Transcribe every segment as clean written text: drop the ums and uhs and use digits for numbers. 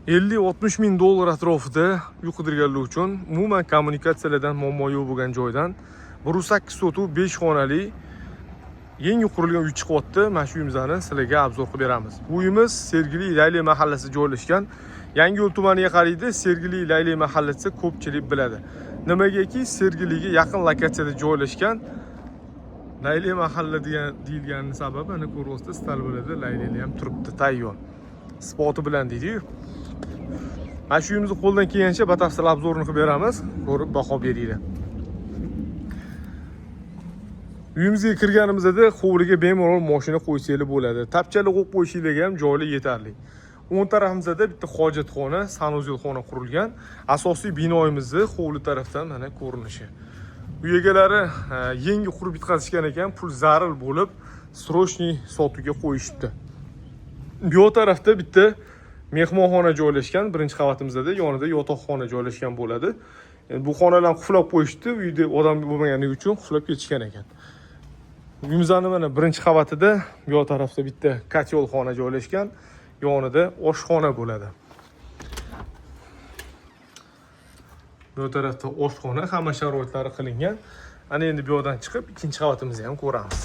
50-60 ming dollar atrofida uy qidirganlar uchun umuman kommunikatsiyalardan muammo yo'q bo'lgan joydan 1.8 sotuv 5 xonali yangi qurilgan 3 qavatli mana shu uyimizni sizlarga obzor qilib beramiz. Bu uyimiz Sergeli Layli mahallasida joylashgan. Yangiyo'l tumaniga qaraydi. Sergeli Layli mahallasi ko'pchilik biladi. Nimagaki Sergeliga yaqin lokatsiyada joylashgan Layli mahalla deyilgani sababi ana ko'ryapsiz, stalbalarda laylilar ham turibdi tayyor. Spoti bilan deydi-yu. Mana shu uyimizni qo'ldan kelgancha batafsil obzorini qilib beramiz. Ko'rib baho beringlar. Uyimizga kirganimizda hovliga bemalol mashina qo'ysanglar bo'ladi. Tapchali qo'yib qo'yishinglarga ham joylar yetarli. O'ng tarafimizda bitta hojatxona, sanuzelxona qurilgan. Asosiy binoyimizni hovli tarafdan mana ko'rinishi. Uy egalari yangi qurib bitkazishgan ekan, pul zarur bo'lib, srochniy sotuvga qo'yishibdi. Bu tarafda bitta mehmonxona joylashgan, birinchi qavatimizda yonida yotoqxona joylashgan bo'ladi. Bu xonalarni qulflab qo'yishdi, uyda odam bo'lmaganligi uchun qulflab ketishgan ekan. Uyimizning mana birinchi qavatida bu tarafda bitta kotelxona joylashgan, yonida oshxona bo'ladi. Bu tarafda oshxona, hamma sharoitlari qilingan. Ana endi bu yerdan chiqib ikkinchi qavatimizni ham ko'ramiz.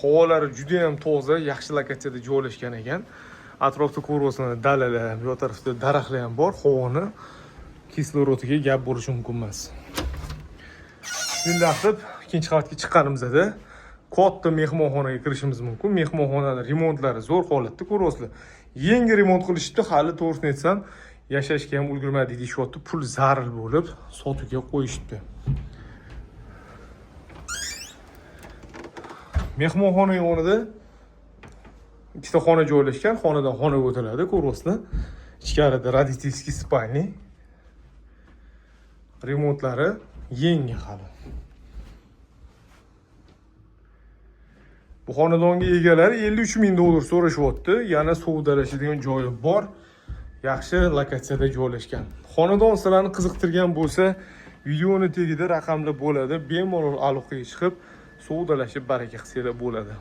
Havolari juda ham toza, yaxshi lokatsiyada joylashgan ekan. Atrofda ko'ryapsizlar, dalalar, bu tarafda daraxtlar ham bor. Havoni kislorodiga gap bo'lishi mumkin emas. Shunday qilib, ikkinchi qavatga chiqqanimizda katta mehmonxonaga kirishimiz mumkin. Mehmonxonaning remontlari zo'r holatda ko'ryapsizlar. Yangi remont qilishdi, hali to'g'risini aytsam, yashashga ham ulgurmadik deyishyapti. Pul zarur bo'lib, sotuvga qo'yishdi. Mehmonxona yonida ikkita xona joylashgan, xonadan xonaga o'tiladi, ko'ryapsizlar. Ichkarida родительский spalni. Remontlari yangi hali. Bu xonadonga egalari 53 ming dollar so'rashyapti. Yana suvdalashadigan joyi bor. Yaxshi lokatsiyada joylashgan. Xonadon sizlarni qiziqtirgan bo'lsa, videoning tagida raqamlar bo'ladi. Bemalol aloqaga chiqib, suvdalashib baraka qilsanglar bo'ladi.